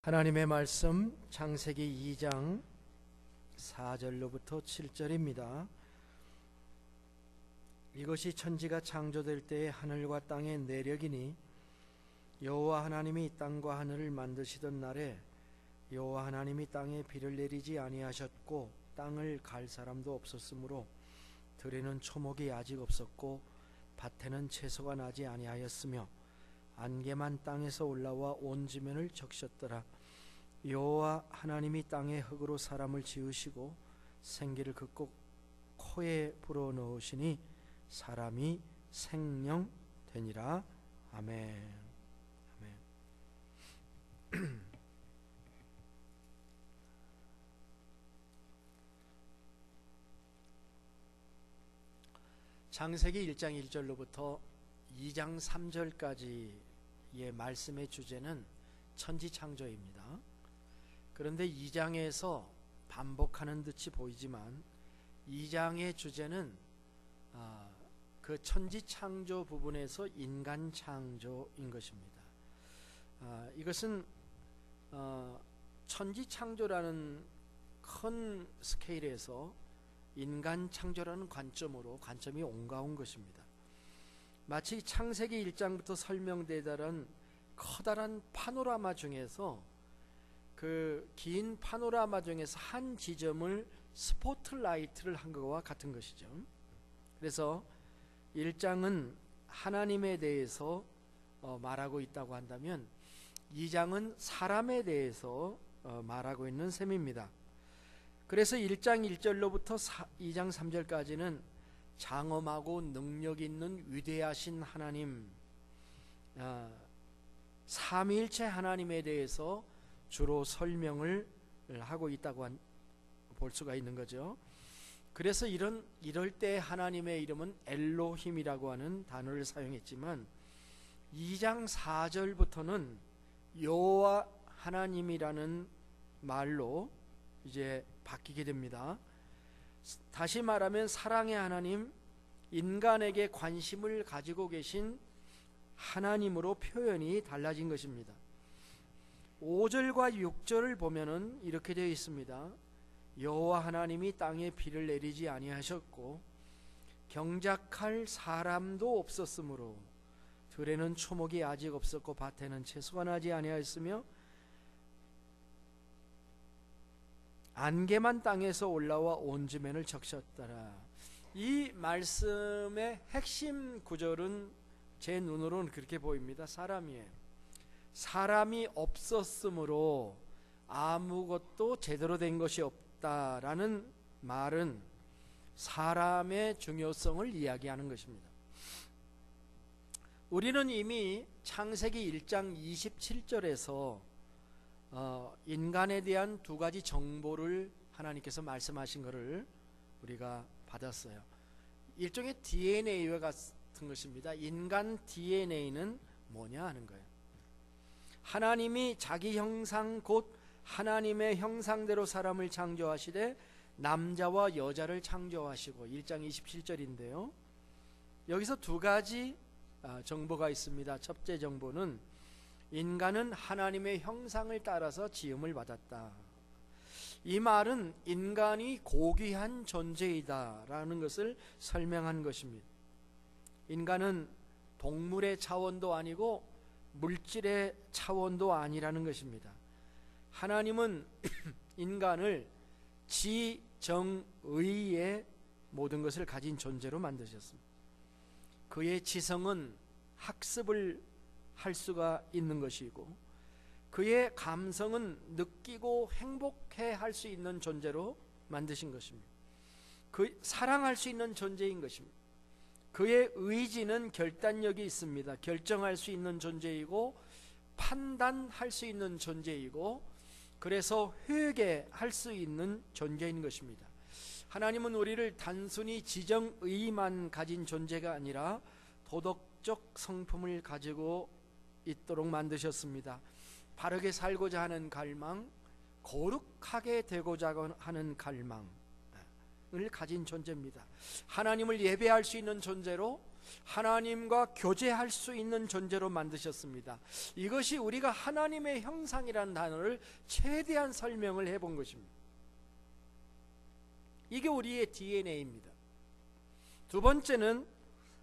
하나님의 말씀 창세기 2장 4절로부터 7절입니다. 이것이 천지가 창조될 때의 하늘과 땅의 내력이니 여호와 하나님이 땅과 하늘을 만드시던 날에 여호와 하나님이 땅에 비를 내리지 아니하셨고 땅을 갈 사람도 없었으므로 들에는 초목이 아직 없었고 밭에는 채소가 나지 아니하였으며 안개만 땅에서 올라와 온 지면을 적셨더라. 여호와 하나님이 땅의 흙으로 사람을 지으시고 생기를 그 코에 불어넣으시니 사람이 생명되니라. 아멘. 아멘. 창세기 1장 1절로부터 2장 3절까지의 말씀의 주제는 천지창조입니다. 그런데 2장에서 반복하는 듯이 보이지만 2장의 주제는 그 천지창조 부분에서 인간창조인 것입니다. 이것은 천지창조라는 큰 스케일에서 인간창조라는 관점이 옮겨온 것입니다. 마치 창세기 1장부터 설명되다란 커다란 파노라마 중에서 그 긴 파노라마 중에서 한 지점을 스포트라이트를 한 것과 같은 것이죠. 그래서 1장은 하나님에 대해서 말하고 있다고 한다면 2장은 사람에 대해서 말하고 있는 셈입니다. 그래서 1장 1절로부터 2장 3절까지는 장엄하고 능력 있는 위대하신 하나님, 삼위일체 하나님에 대해서 주로 설명을 하고 있다고 볼 수가 있는 거죠. 그래서 이럴 때 하나님의 이름은 엘로힘이라고 하는 단어를 사용했지만 2장 4절부터는 여호와 하나님이라는 말로 이제 바뀌게 됩니다. 다시 말하면 사랑의 하나님, 인간에게 관심을 가지고 계신 하나님으로 표현이 달라진 것입니다. 5절과 6절을 보면은 이렇게 되어 있습니다. 여호와 하나님이 땅에 비를 내리지 아니하셨고 경작할 사람도 없었으므로 들에는 초목이 아직 없었고 밭에는 채소가 나지 아니하였으며 안개만 땅에서 올라와 온 지면을 적셨더라. 이 말씀의 핵심 구절은 제 눈으로는 그렇게 보입니다. 사람이에요. 사람이 없었으므로 아무것도 제대로 된 것이 없다라는 말은 사람의 중요성을 이야기하는 것입니다. 우리는 이미 창세기 1장 27절에서 인간에 대한 두 가지 정보를 하나님께서 말씀하신 것을 우리가 받았어요. 일종의 DNA와 같은 것입니다. 인간 DNA는 뭐냐 하는 거예요. 하나님이 자기 형상 곧 하나님의 형상대로 사람을 창조하시되 남자와 여자를 창조하시고 1장 27절인데요. 여기서 두 가지 정보가 있습니다. 첫째 정보는 인간은 하나님의 형상을 따라서 지음을 받았다. 이 말은 인간이 고귀한 존재이다라는 것을 설명한 것입니다. 인간은 동물의 차원도 아니고 물질의 차원도 아니라는 것입니다. 하나님은 인간을 지정의의 모든 것을 가진 존재로 만드셨습니다. 그의 지성은 학습을 할 수가 있는 것이고 그의 감성은 느끼고 행복해 할 수 있는 존재로 만드신 것입니다. 사랑할 수 있는 존재인 것입니다. 그의 의지는 결단력이 있습니다. 결정할 수 있는 존재이고 판단할 수 있는 존재이고 그래서 회개할 수 있는 존재인 것입니다. 하나님은 우리를 단순히 지정의만 가진 존재가 아니라 도덕적 성품을 가지고 있도록 만드셨습니다. 바르게 살고자 하는 갈망, 거룩하게 되고자 하는 갈망 을 가진 존재입니다. 하나님을 예배할 수 있는 존재로 하나님과 교제할 수 있는 존재로 만드셨습니다. 이것이 우리가 하나님의 형상이라는 단어를 최대한 설명을 해본 것입니다. 이게 우리의 DNA입니다. 두 번째는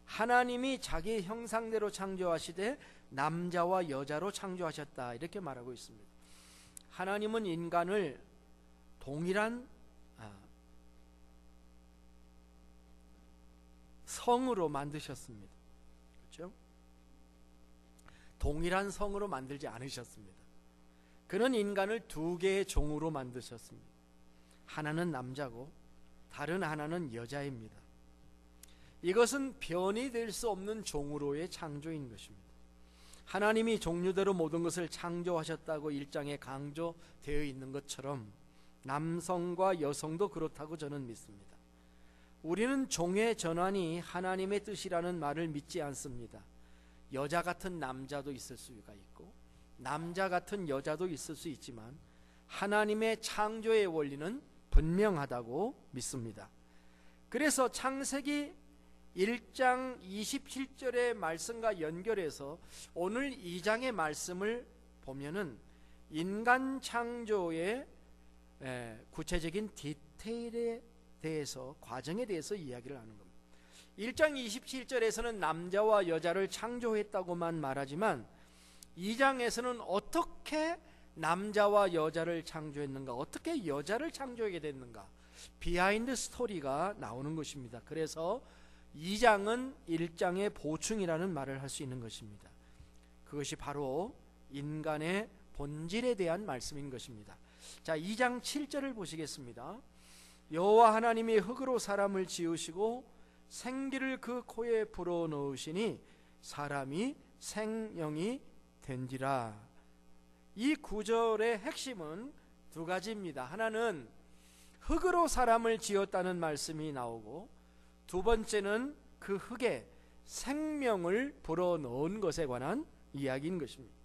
하나님이 자기 형상대로 창조하시되 남자와 여자로 창조하셨다, 이렇게 말하고 있습니다. 하나님은 인간을 동일한 성으로 만드셨습니다. 그렇죠? 동일한 성으로 만들지 않으셨습니다. 그는 인간을 두 개의 종으로 만드셨습니다. 하나는 남자고 다른 하나는 여자입니다. 이것은 변이 될 수 없는 종으로의 창조인 것입니다. 하나님이 종류대로 모든 것을 창조하셨다고 1장에 강조되어 있는 것처럼 남성과 여성도 그렇다고 저는 믿습니다. 우리는 종의 전환이 하나님의 뜻이라는 말을 믿지 않습니다. 여자 같은 남자도 있을 수가 있고 남자 같은 여자도 있을 수 있지만 하나님의 창조의 원리는 분명하다고 믿습니다. 그래서 창세기 1장 27절의 말씀과 연결해서 오늘 2장의 말씀을 보면은 인간 창조의 구체적인 디테일에 대해서, 과정에 대해서 이야기를 하는 겁니다. 1장 27절에서는 남자와 여자를 창조했다고만 말하지만 2장에서는 어떻게 남자와 여자를 창조했는가, 어떻게 여자를 창조하게 됐는가, 비하인드 스토리가 나오는 것입니다. 그래서 2장은 1장의 보충이라는 말을 할 수 있는 것입니다. 그것이 바로 인간의 본질에 대한 말씀인 것입니다. 자, 2장 7절을 보시겠습니다. 여호와 하나님이 흙으로 사람을 지으시고 생기를 그 코에 불어넣으시니 사람이 생명이 된지라. 이 구절의 핵심은 두 가지입니다. 하나는 흙으로 사람을 지었다는 말씀이 나오고, 두 번째는 그 흙에 생명을 불어넣은 것에 관한 이야기인 것입니다.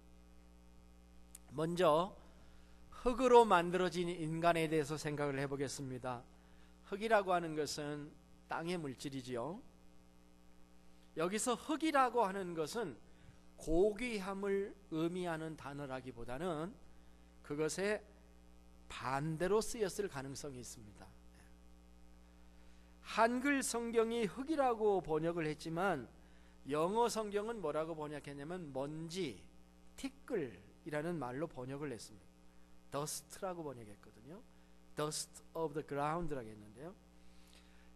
먼저 흙으로 만들어진 인간에 대해서 생각을 해보겠습니다. 흙이라고 하는 것은 땅의 물질이지요. 여기서 흙이라고 하는 것은 고귀함을 의미하는 단어라기보다는 그것에 반대로 쓰였을 가능성이 있습니다. 한글 성경이 흙이라고 번역을 했지만 영어 성경은 뭐라고 번역했냐면 먼지, 티끌이라는 말로 번역을 했습니다. dust라고 번역했거든요. dust of the ground라고 했는데요.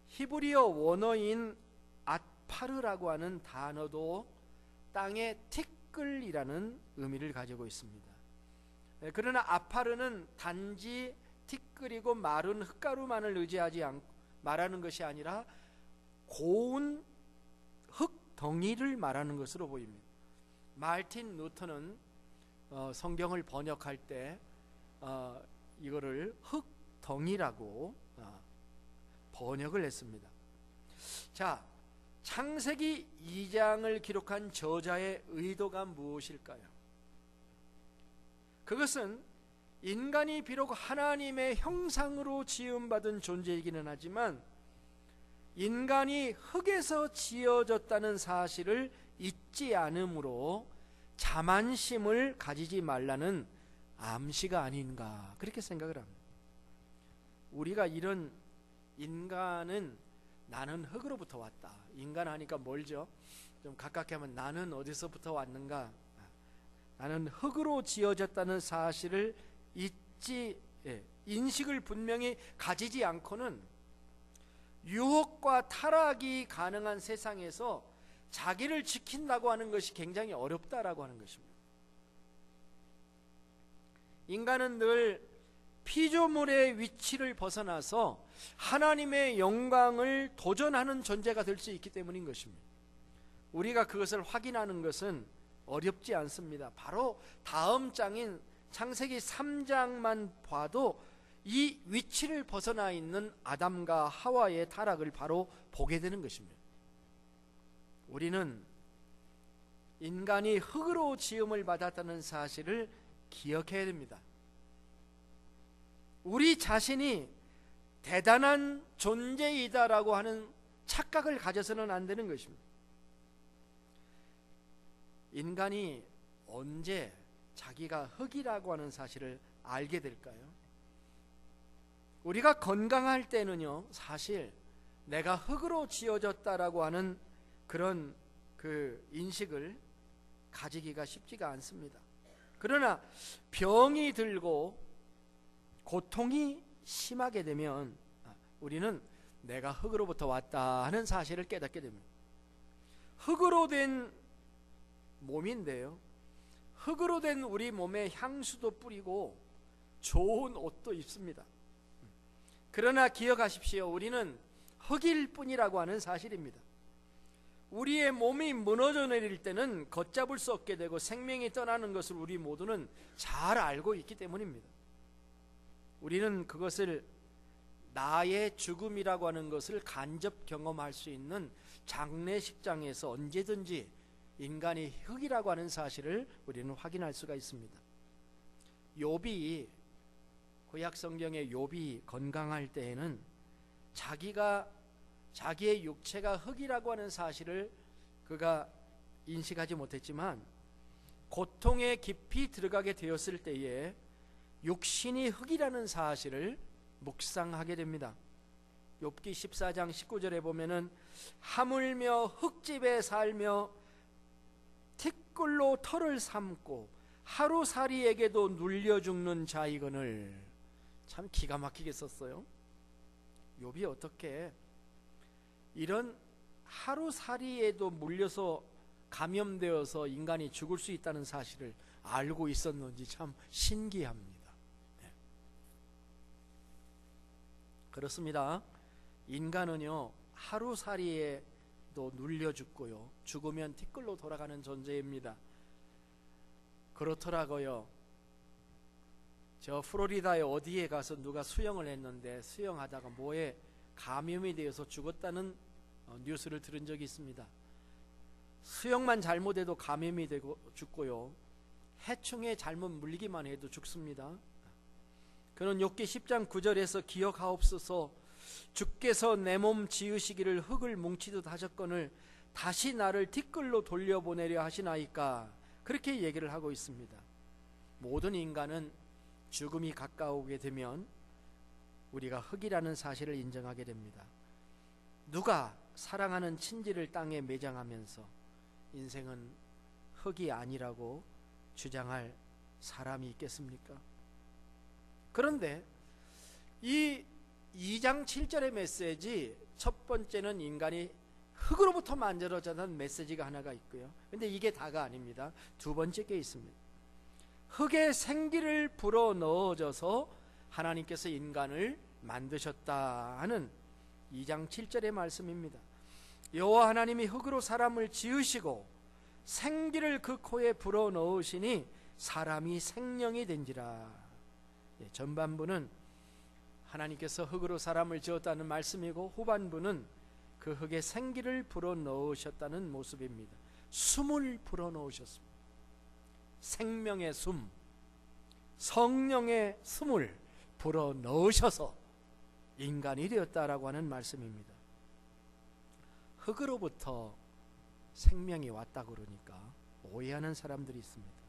히브리어 원어인 아파르라고 하는 단어도 땅의 티끌이라는 의미를 가지고 있습니다. 그러나 아파르는 단지 티끌이고 마른 흙가루만을 의지하지 않고 말하는 것이 아니라 고운 흙덩이를 말하는 것으로 보입니다. 마르틴 루터는 성경을 번역할 때 이거를 흙덩이라고 번역을 했습니다. 자, 창세기 2장을 기록한 저자의 의도가 무엇일까요? 그것은 인간이 비록 하나님의 형상으로 지음받은 존재이기는 하지만 인간이 흙에서 지어졌다는 사실을 잊지 않으므로 자만심을 가지지 말라는 암시가 아닌가, 그렇게 생각을 합니다. 우리가 이런 인간은 나는 흙으로부터 왔다, 인간 하니까 멀죠. 좀 가깝게 하면 나는 어디서부터 왔는가, 나는 흙으로 지어졌다는 사실을 잊지, 인식을 분명히 가지지 않고는 유혹과 타락이 가능한 세상에서 자기를 지킨다고 하는 것이 굉장히 어렵다라고 하는 것입니다. 인간은 늘 피조물의 위치를 벗어나서 하나님의 영광을 도전하는 존재가 될 수 있기 때문인 것입니다. 우리가 그것을 확인하는 것은 어렵지 않습니다. 바로 다음 장인 창세기 3장만 봐도 이 위치를 벗어나 있는 아담과 하와의 타락을 바로 보게 되는 것입니다. 우리는 인간이 흙으로 지음을 받았다는 사실을 기억해야 됩니다. 우리 자신이 대단한 존재이다라고 하는 착각을 가져서는 안 되는 것입니다. 인간이 언제 자기가 흙이라고 하는 사실을 알게 될까요? 우리가 건강할 때는요, 사실 내가 흙으로 지어졌다라고 하는 그런 그 인식을 가지기가 쉽지가 않습니다. 그러나 병이 들고 고통이 심하게 되면 우리는 내가 흙으로부터 왔다 하는 사실을 깨닫게 됩니다. 흙으로 된 몸인데요, 흙으로 된 우리 몸에 향수도 뿌리고 좋은 옷도 입습니다. 그러나 기억하십시오. 우리는 흙일 뿐이라고 하는 사실입니다. 우리의 몸이 무너져 내릴 때는 걷잡을 수 없게 되고 생명이 떠나는 것을 우리 모두는 잘 알고 있기 때문입니다. 우리는 그것을 나의 죽음이라고 하는 것을 간접 경험할 수 있는 장례식장에서 언제든지 인간이 흙이라고 하는 사실을 우리는 확인할 수가 있습니다. 욥이, 구약 성경의 욥이 건강할 때에는 자기의 육체가 흙이라고 하는 사실을 그가 인식하지 못했지만 고통에 깊이 들어가게 되었을 때에 육신이 흙이라는 사실을 묵상하게 됩니다. 욥기 14장 19절에 보면은 하물며 흙집에 살며 티끌로 털을 삼고 하루살이에게도 눌려 죽는 자이거늘. 참 기가 막히게 썼어요. 욥이 어떻게 이런 하루살이에도 물려서 감염되어서 인간이 죽을 수 있다는 사실을 알고 있었는지 참 신기합니다. 네. 그렇습니다. 인간은요, 하루살이에도 눌려 죽고요, 죽으면 티끌로 돌아가는 존재입니다. 그렇더라고요. 저 플로리다에 어디에 가서 누가 수영을 했는데 수영하다가 뭐에 감염이 되어서 죽었다는 뉴스를 들은 적이 있습니다. 수영만 잘못해도 감염이 되고 죽고요, 해충에 잘못 물리기만 해도 죽습니다. 그는 욥기 10장 9절에서 기억하옵소서 주께서 내 몸 지으시기를 흙을 뭉치듯 하셨거늘 다시 나를 티끌로 돌려보내려 하시나이까. 그렇게 얘기를 하고 있습니다. 모든 인간은 죽음이 가까우게 되면 우리가 흙이라는 사실을 인정하게 됩니다. 누가 사랑하는 친지를 땅에 매장하면서 인생은 흙이 아니라고 주장할 사람이 있겠습니까? 그런데 이 2장 7절의 메시지, 첫 번째는 인간이 흙으로부터 만들어졌다는 메시지가 하나가 있고요, 근데 이게 다가 아닙니다. 두 번째 게 있습니다. 흙에 생기를 불어넣어줘서 하나님께서 인간을 만드셨다 하는 2장 7절의 말씀입니다. 여호와 하나님이 흙으로 사람을 지으시고 생기를 그 코에 불어넣으시니 사람이 생명이 된지라. 전반부는 하나님께서 흙으로 사람을 지었다는 말씀이고, 후반부는 그 흙에 생기를 불어넣으셨다는 모습입니다. 숨을 불어넣으셨습니다. 생명의 숨, 성령의 숨을 불어넣으셔서 인간이 되었다라고 하는 말씀입니다. 흙으로부터 생명이 왔다고 그러니까 오해하는 사람들이 있습니다.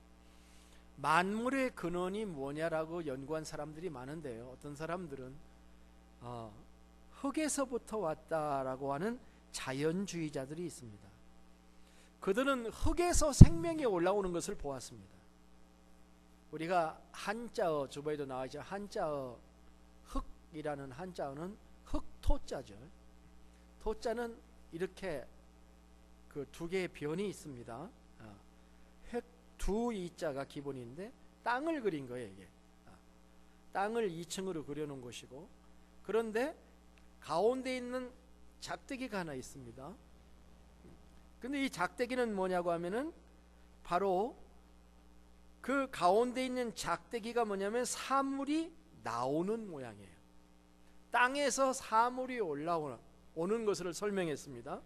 만물의 근원이 뭐냐라고 연구한 사람들이 많은데요, 어떤 사람들은 흙에서부터 왔다라고 하는 자연주의자들이 있습니다. 그들은 흙에서 생명이 올라오는 것을 보았습니다. 우리가 한자어, 주보에도 나와있죠. 한자어 흙이라는 한자어는 흙토자죠. 토자는 이렇게 그 두 개의 변이 있습니다. 두 이자가 기본인데 땅을 그린 거예요. 이게 땅을 2층으로 그려놓은 것이고, 그런데 가운데 있는 작대기가 하나 있습니다. 근데 이 작대기는 뭐냐고 하면은 바로 그 가운데 있는 작대기가 뭐냐면 사물이 나오는 모양이에요. 땅에서 사물이 올라오는 것을 설명했습니다.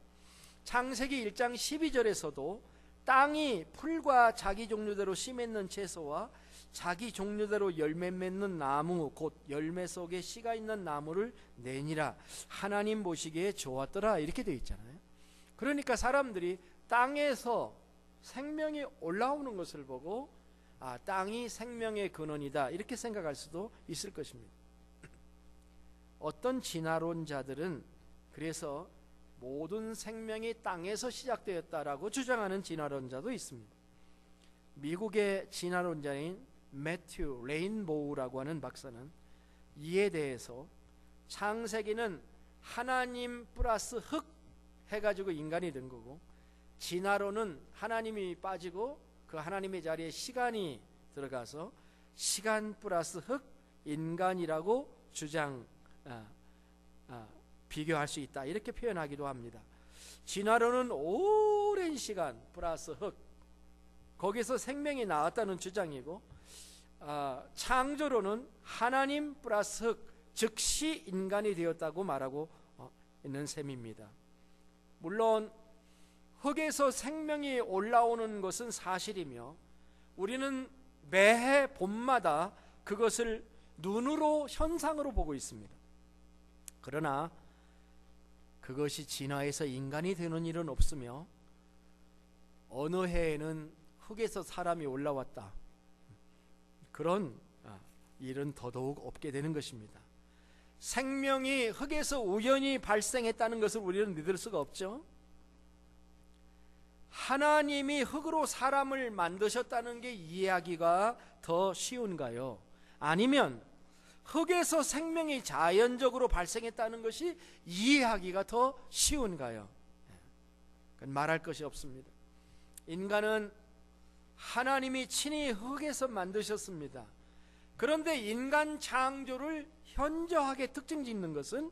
창세기 1장 12절에서도 땅이 풀과 자기 종류대로 씨 맺는 채소와 자기 종류대로 열매 맺는 나무, 곧 열매 속에 씨가 있는 나무를 내니라. 하나님 보시기에 좋았더라. 이렇게 되어 있잖아요. 그러니까 사람들이 땅에서 생명이 올라오는 것을 보고 땅이 생명의 근원이다 이렇게 생각할 수도 있을 것입니다. 어떤 진화론자들은 그래서 모든 생명이 땅에서 시작되었다라고 주장하는 진화론자도 있습니다. 미국의 진화론자인 매튜 레인보우라고 하는 박사는 이에 대해서 창세기는 하나님 플러스 흙 해가지고 인간이 된 거고, 진화론은 하나님이 빠지고 그 하나님의 자리에 시간이 들어가서 시간 플러스 흙 인간이라고 비교할 수 있다 이렇게 표현하기도 합니다. 진화론은 오랜 시간 플러스 흙 거기서 생명이 나왔다는 주장이고, 창조론은 하나님 플러스 흙 즉시 인간이 되었다고 말하고 있는 셈입니다. 물론 흙에서 생명이 올라오는 것은 사실이며 우리는 매해 봄마다 그것을 눈으로 현상으로 보고 있습니다. 그러나 그것이 진화해서 인간이 되는 일은 없으며 어느 해에는 흙에서 사람이 올라왔다 그런 일은 더더욱 없게 되는 것입니다. 생명이 흙에서 우연히 발생했다는 것을 우리는 믿을 수가 없죠. 하나님이 흙으로 사람을 만드셨다는 게 이해하기가 더 쉬운가요? 아니면 흙에서 생명이 자연적으로 발생했다는 것이 이해하기가 더 쉬운가요? 그건 말할 것이 없습니다. 인간은 하나님이 친히 흙에서 만드셨습니다. 그런데 인간 창조를 현저하게 특징 짓는 것은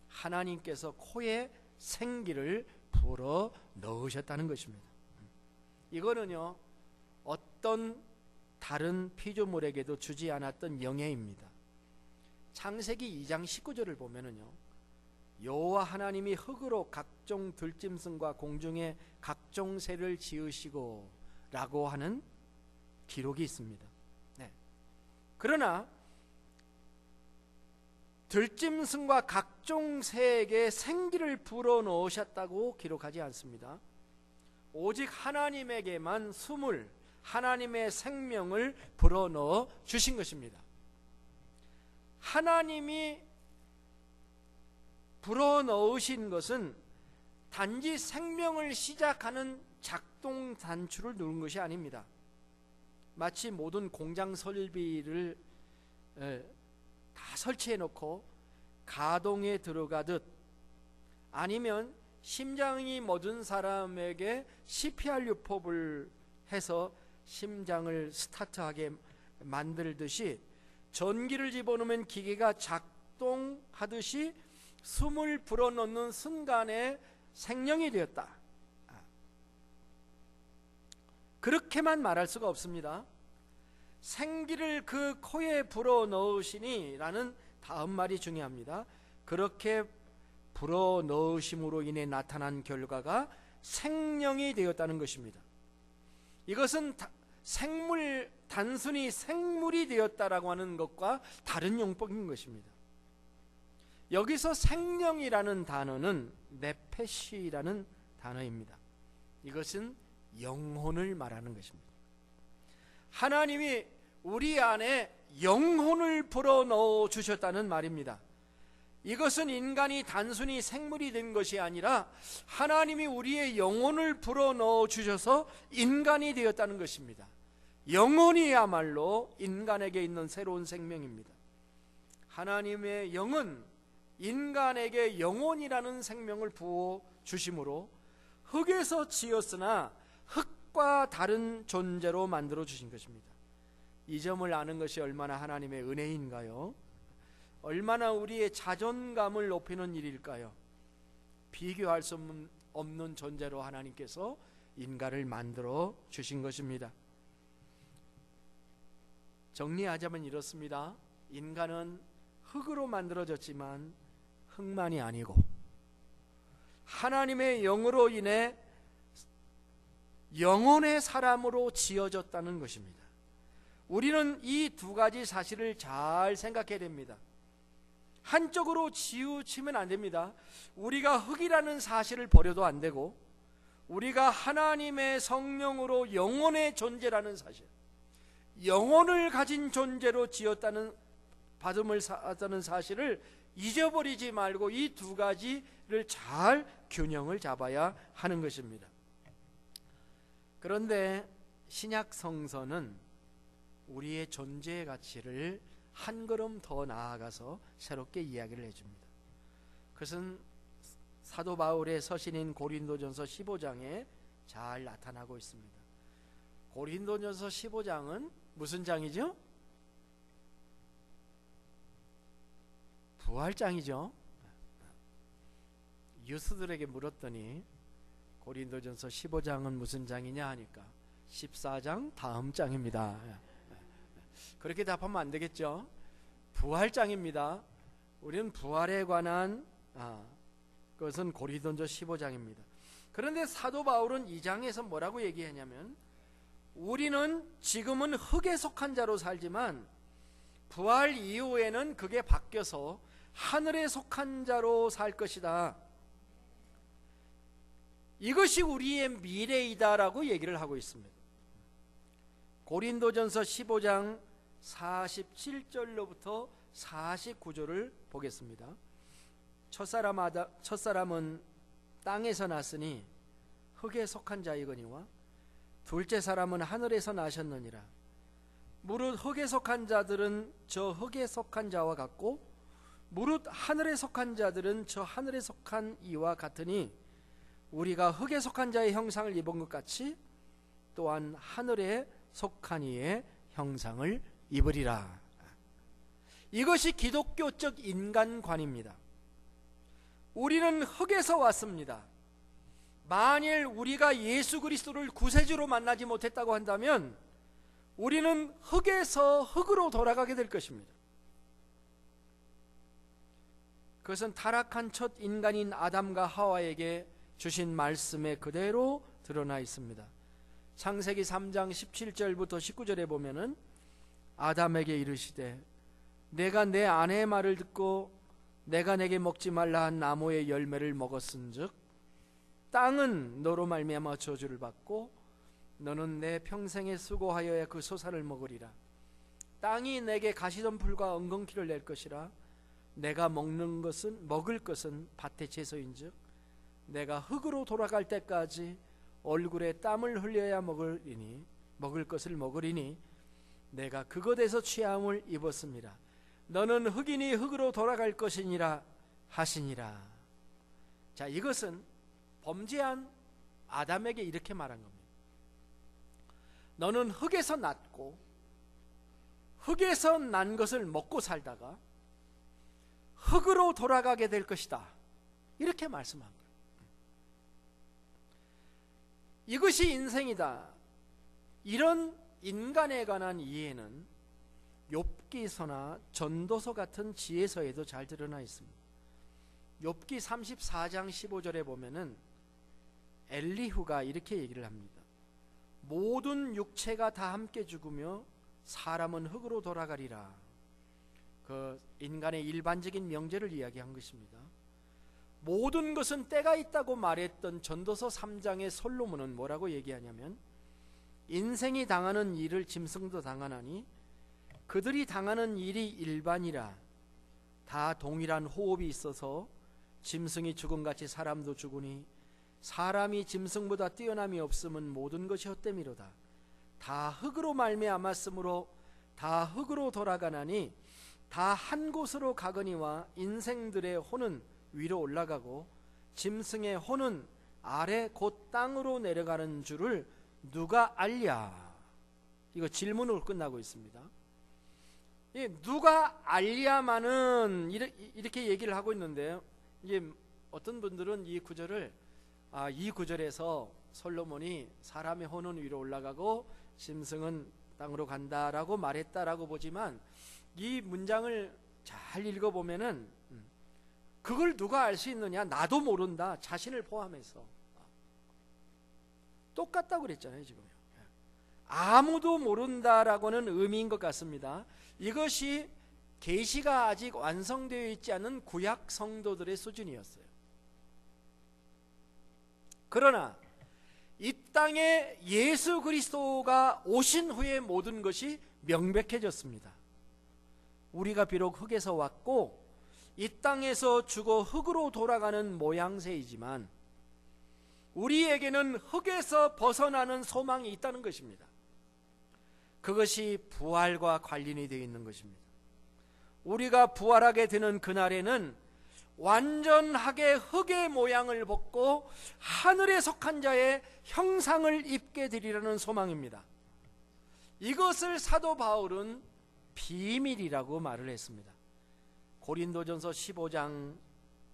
하나님께서 코에 생기를 불어 넣으셨다는 것입니다. 이거는요 어떤 다른 피조물에게도 주지 않았던 영예입니다. 창세기 2장 19절을 보면은요, 여호와 하나님이 흙으로 각종 들짐승과 공중의 각종 새를 지으시고 라고 하는 기록이 있습니다. 그러나 들짐승과 각종 새에게 생기를 불어넣으셨다고 기록하지 않습니다. 오직 하나님에게만 숨을, 하나님의 생명을 불어넣어 주신 것입니다. 하나님이 불어넣으신 것은 단지 생명을 시작하는 작동 단추를 누른 것이 아닙니다. 마치 모든 공장 설비를 다 설치해 놓고 가동에 들어가듯, 아니면 심장이 멎은 사람에게 CPR 요법을 해서 심장을 스타트하게 만들듯이 전기를 집어넣으면 기계가 작동하듯이 숨을 불어넣는 순간에 생명이 되었다. 그렇게만 말할 수가 없습니다. 생기를 그 코에 불어넣으시니 라는 다음 말이 중요합니다. 그렇게 불어넣으심으로 인해 나타난 결과가 생명이 되었다는 것입니다. 이것은 단순히 생물이 되었다라고 하는 것과 다른 용법인 것입니다. 여기서 생명이라는 단어는 네페시라는 단어입니다. 이것은 영혼을 말하는 것입니다. 하나님이 우리 안에 영혼을 불어넣어 주셨다는 말입니다. 이것은 인간이 단순히 생물이 된 것이 아니라 하나님이 우리의 영혼을 불어넣어 주셔서 인간이 되었다는 것입니다. 영혼이야말로 인간에게 있는 새로운 생명입니다. 하나님의 영은 인간에게 영혼이라는 생명을 부어 주심으로 흙에서 지었으나 흙과 다른 존재로 만들어 주신 것입니다. 이 점을 아는 것이 얼마나 하나님의 은혜인가요? 얼마나 우리의 자존감을 높이는 일일까요? 비교할 수 없는 존재로 하나님께서 인간을 만들어 주신 것입니다. 정리하자면 이렇습니다. 인간은 흙으로 만들어졌지만 흙만이 아니고 하나님의 영으로 인해 영혼의 사람으로 지어졌다는 것입니다. 우리는 이 두 가지 사실을 잘 생각해야 됩니다. 한쪽으로 치우치면 안 됩니다. 우리가 흙이라는 사실을 버려도 안 되고 우리가 하나님의 성령으로 영혼의 존재라는 사실, 영혼을 가진 존재로 지었다는 받음을 받았다는 사실을 잊어버리지 말고 이 두 가지를 잘 균형을 잡아야 하는 것입니다. 그런데 신약 성서는 우리의 존재의 가치를 한 걸음 더 나아가서 새롭게 이야기를 해줍니다. 그것은 사도 바울의 서신인 고린도전서 15장에 잘 나타나고 있습니다. 고린도전서 15장은 무슨 장이죠? 부활장이죠. 유스들에게 물었더니 고린도전서 15장은 무슨 장이냐 하니까 14장 다음 장입니다. 그렇게 답하면 안 되겠죠. 부활장입니다. 우리는 부활에 관한 그것은 고린도전서 15장입니다. 그런데 사도 바울은 이 장에서 뭐라고 얘기하냐면, 우리는 지금은 흙에 속한 자로 살지만 부활 이후에는 그게 바뀌어서 하늘에 속한 자로 살 것이다. 이것이 우리의 미래이다라고 얘기를 하고 있습니다. 고린도전서 15장 47절로부터 49절을 보겠습니다. 첫사람은 땅에서 났으니 흙에 속한 자이거니와 둘째 사람은 하늘에서 나셨느니라. 무릇 흙에 속한 자들은 저 흙에 속한 자와 같고 무릇 하늘에 속한 자들은 저 하늘에 속한 이와 같으니 우리가 흙에 속한 자의 형상을 입은 것 같이 또한 하늘에 속한 이의 형상을 입으리라. 이것이 기독교적 인간관입니다. 우리는 흙에서 왔습니다. 만일 우리가 예수 그리스도를 구세주로 만나지 못했다고 한다면 우리는 흙에서 흙으로 돌아가게 될 것입니다. 그것은 타락한 첫 인간인 아담과 하와에게 주신 말씀에 그대로 드러나 있습니다. 창세기 3장 17절부터 19절에 보면은 아담에게 이르시되 내가 내 아내의 말을 듣고 내가 내게 먹지 말라 한 나무의 열매를 먹었은즉 땅은 너로 말미암아 저주를 받고 너는 내 평생에 수고하여야 그 소산을 먹으리라. 땅이 내게 가시덤불과 엉겅퀴를 낼 것이라. 내가 먹을 것은 밭의 채소인즉 내가 흙으로 돌아갈 때까지 얼굴에 땀을 흘려야 먹을 것을 먹으리니 내가 그것에서 취함을 입었습니다. 너는 흙이니 흙으로 돌아갈 것이니라 하시니라. 자, 이것은 범죄한 아담에게 이렇게 말한 겁니다. 너는 흙에서 났고 흙에서 난 것을 먹고 살다가 흙으로 돌아가게 될 것이다. 이렇게 말씀한 거예요. 이것이 인생이다. 이런 인간에 관한 이해는 욥기서나 전도서 같은 지혜서에도 잘 드러나 있습니다. 욥기 34장 15절에 보면은 엘리후가 이렇게 얘기를 합니다. 모든 육체가 다 함께 죽으며 사람은 흙으로 돌아가리라. 그 인간의 일반적인 명제를 이야기한 것입니다. 모든 것은 때가 있다고 말했던 전도서 3장의 솔로몬은 뭐라고 얘기하냐면, 인생이 당하는 일을 짐승도 당하나니 그들이 당하는 일이 일반이라. 다 동일한 호흡이 있어서 짐승이 죽음같이 사람도 죽으니 사람이 짐승보다 뛰어남이 없음은 모든 것이 헛됨이로다. 다 흙으로 말미암았으므로 다 흙으로 돌아가나니 다 한 곳으로 가거니와 인생들의 혼은 위로 올라가고 짐승의 혼은 아래 곧 땅으로 내려가는 줄을 누가 알랴. 이거 질문으로 끝나고 있습니다. 누가 알랴마는 이렇게 얘기를 하고 있는데요. 이제 어떤 분들은 이 구절을 이 구절에서 솔로몬이 사람의 혼은 위로 올라가고 짐승은 땅으로 간다라고 말했다라고 보지만, 이 문장을 잘 읽어보면은 그걸 누가 알 수 있느냐? 나도 모른다. 자신을 포함해서 똑같다고 그랬잖아요. 지금 아무도 모른다라고는 의미인 것 같습니다. 이것이 계시가 아직 완성되어 있지 않은 구약 성도들의 수준이었어요. 그러나 이 땅에 예수 그리스도가 오신 후에 모든 것이 명백해졌습니다. 우리가 비록 흙에서 왔고 이 땅에서 죽어 흙으로 돌아가는 모양새이지만 우리에게는 흙에서 벗어나는 소망이 있다는 것입니다. 그것이 부활과 관련이 되어 있는 것입니다. 우리가 부활하게 되는 그날에는 완전하게 흙의 모양을 벗고 하늘에 속한 자의 형상을 입게 되리라는 소망입니다. 이것을 사도 바울은 비밀이라고 말을 했습니다. 고린도전서 15장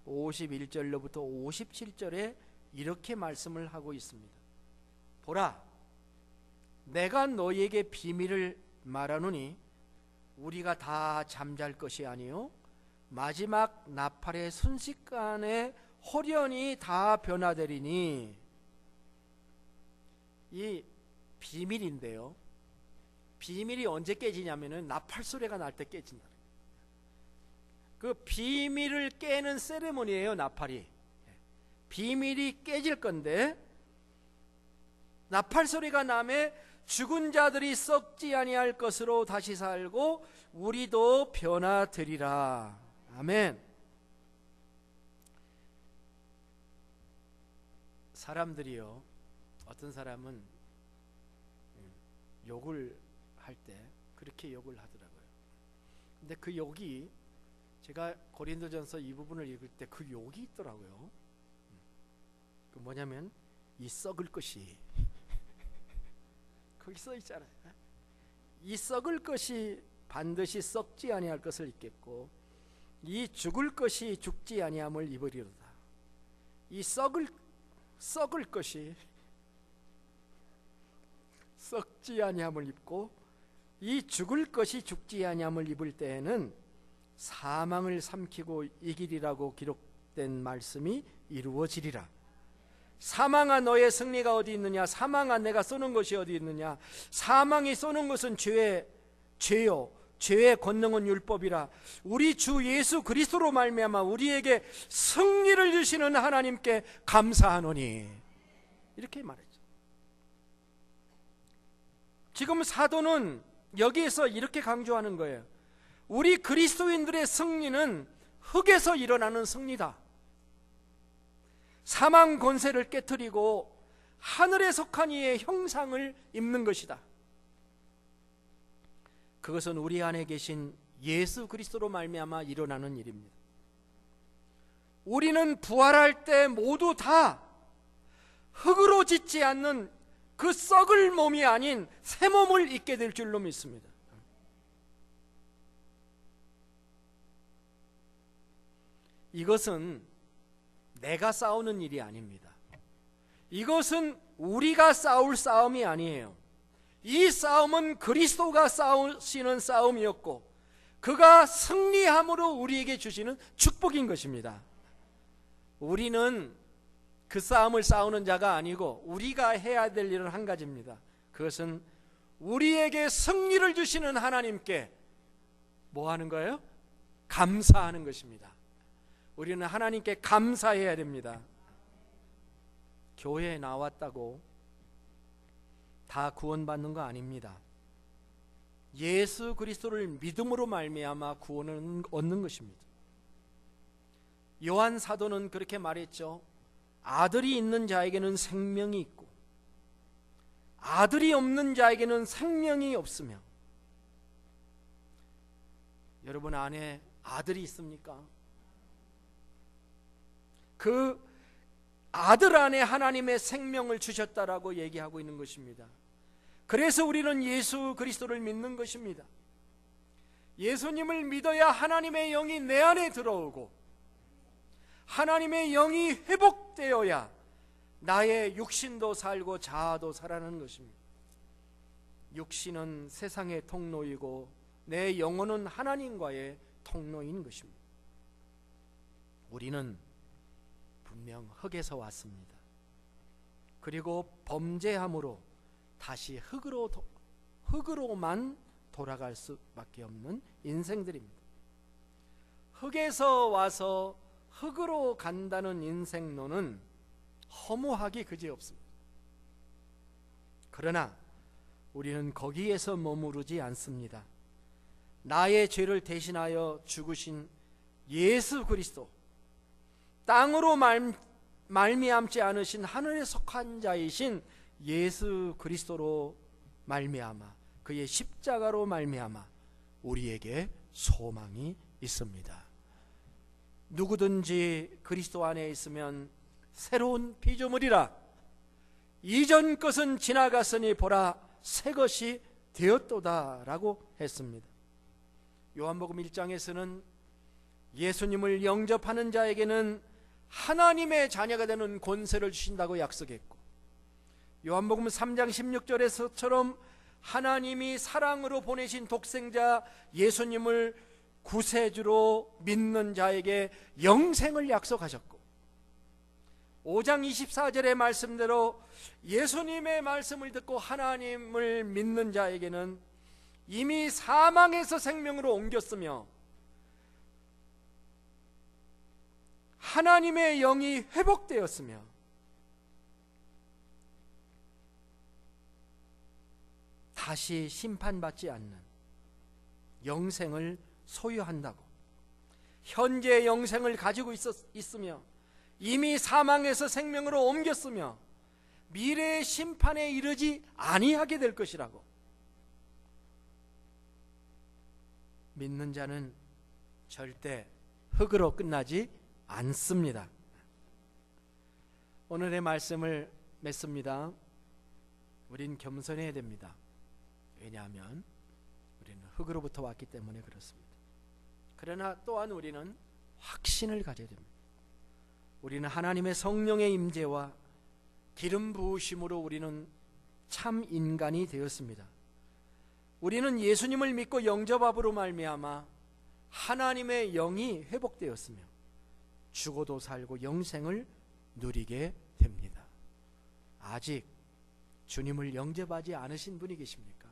51절로부터 57절에 이렇게 말씀을 하고 있습니다. 보라, 내가 너희에게 비밀을 말하노니 우리가 다 잠잘 것이 아니요 마지막 나팔의 순식간에 홀연히 다 변화되리니. 이 비밀인데요, 비밀이 언제 깨지냐면은 나팔 소리가 날 때 깨진다. 그 비밀을 깨는 세레모니예요. 나팔이 비밀이 깨질 건데, 나팔 소리가 나매 죽은 자들이 썩지 아니할 것으로 다시 살고 우리도 변화되리라. 아멘. 사람들이요, 어떤 사람은 욕을 할 때 그렇게 욕을 하더라고요. 근데 그 욕이, 제가 고린도전서 이 부분을 읽을 때 그 욕이 있더라고요. 그 뭐냐면 이 썩을 것이 거기 써 있잖아요. 이 썩을 것이 반드시 썩지 아니할 것을 입겠고 이 죽을 것이 죽지 아니함을 입으리로다. 이 썩을 것이 썩지 아니함을 입고 이 죽을 것이 죽지 아니함을 입을 때에는 사망을 삼키고 이기리라고 기록된 말씀이 이루어지리라. 사망아, 너의 승리가 어디 있느냐? 사망아, 내가 쏘는 것이 어디 있느냐? 사망이 쏘는 것은 죄요 죄의 권능은 율법이라. 우리 주 예수 그리스도로 말미암아 우리에게 승리를 주시는 하나님께 감사하노니. 이렇게 말했죠. 지금 사도는 여기에서 이렇게 강조하는 거예요. 우리 그리스도인들의 승리는 흙에서 일어나는 승리다. 사망 권세를 깨트리고 하늘에 속한 이의 형상을 입는 것이다. 그것은 우리 안에 계신 예수 그리스도로 말미암아 일어나는 일입니다. 우리는 부활할 때 모두 다 흙으로 짓지 않는 그 썩을 몸이 아닌 새 몸을 입게 될 줄로 믿습니다. 이것은 내가 싸우는 일이 아닙니다. 이것은 우리가 싸울 싸움이 아니에요. 이 싸움은 그리스도가 싸우시는 싸움이었고 그가 승리함으로 우리에게 주시는 축복인 것입니다. 우리는 그 싸움을 싸우는 자가 아니고 우리가 해야 될 일은 한 가지입니다. 그것은 우리에게 승리를 주시는 하나님께 뭐 하는 거예요? 감사하는 것입니다. 우리는 하나님께 감사해야 됩니다. 교회에 나왔다고 다 구원받는 거 아닙니다. 예수 그리스도를 믿음으로 말미암아 구원을 얻는 것입니다. 요한 사도는 그렇게 말했죠. 아들이 있는 자에게는 생명이 있고 아들이 없는 자에게는 생명이 없으며. 여러분 안에 아들이 있습니까? 그 아들 안에 하나님의 생명을 주셨다라고 얘기하고 있는 것입니다. 그래서 우리는 예수 그리스도를 믿는 것입니다. 예수님을 믿어야 하나님의 영이 내 안에 들어오고 하나님의 영이 회복되어야 나의 육신도 살고 자아도 살아나는 것입니다. 육신은 세상의 통로이고 내 영혼은 하나님과의 통로인 것입니다. 우리는 분명 흙에서 왔습니다. 그리고 범죄함으로 다시 흙으로만 돌아갈 수밖에 없는 인생들입니다. 흙에서 와서 흙으로 간다는 인생론은 허무하기 그지없습니다. 그러나 우리는 거기에서 머무르지 않습니다. 나의 죄를 대신하여 죽으신 예수 그리스도, 땅으로 말미암지 않으신 하늘에 속한 자이신 예수 그리스도로 말미암아, 그의 십자가로 말미암아 우리에게 소망이 있습니다. 누구든지 그리스도 안에 있으면 새로운 피조물이라, 이전 것은 지나갔으니 보라 새 것이 되었도다 라고 했습니다. 요한복음 1장에서는 예수님을 영접하는 자에게는 하나님의 자녀가 되는 권세를 주신다고 약속했고, 요한복음 3장 16절에서처럼 하나님이 사랑으로 보내신 독생자 예수님을 구세주로 믿는 자에게 영생을 약속하셨고, 5장 24절의 말씀대로 예수님의 말씀을 듣고 하나님을 믿는 자에게는 이미 사망에서 생명으로 옮겼으며 하나님의 영이 회복되었으며 다시 심판받지 않는 영생을 소유한다고, 현재 영생을 가지고 있으며 이미 사망에서 생명으로 옮겼으며 미래의 심판에 이르지 아니하게 될 것이라고 믿는 자는 절대 흙으로 끝나지 않습니다. 오늘의 말씀을 맺습니다. 우린 겸손해야 됩니다. 왜냐하면 우리는 흙으로부터 왔기 때문에 그렇습니다. 그러나 또한 우리는 확신을 가져야 됩니다. 우리는 하나님의 성령의 임재와 기름 부으심으로 우리는 참 인간이 되었습니다. 우리는 예수님을 믿고 영접함으로 말미암아 하나님의 영이 회복되었으며 죽어도 살고 영생을 누리게 됩니다. 아직 주님을 영접하지 않으신 분이 계십니까?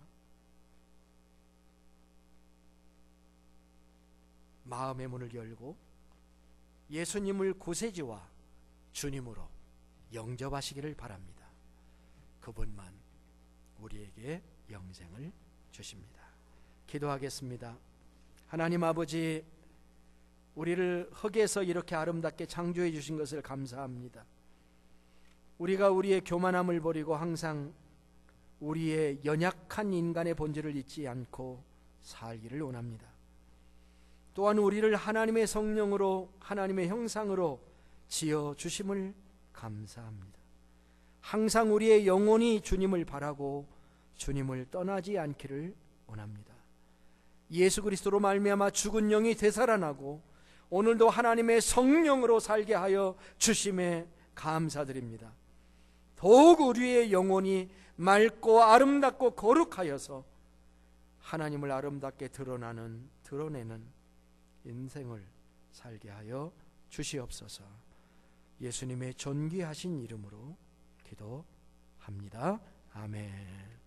마음의 문을 열고 예수님을 구세주와 주님으로 영접하시기를 바랍니다. 그분만 우리에게 영생을 주십니다. 기도하겠습니다. 하나님 아버지, 우리를 흙에서 이렇게 아름답게 창조해 주신 것을 감사합니다. 우리가 우리의 교만함을 버리고 항상 우리의 연약한 인간의 본질을 잊지 않고 살기를 원합니다. 또한 우리를 하나님의 성령으로, 하나님의 형상으로 지어 주심을 감사합니다. 항상 우리의 영혼이 주님을 바라고 주님을 떠나지 않기를 원합니다. 예수 그리스도로 말미암아 죽은 영이 되살아나고 오늘도 하나님의 성령으로 살게 하여 주심에 감사드립니다. 더욱 우리의 영혼이 맑고 아름답고 거룩하여서 하나님을 아름답게 드러내는 인생을 살게 하여 주시옵소서. 예수님의 존귀하신 이름으로 기도합니다. 아멘.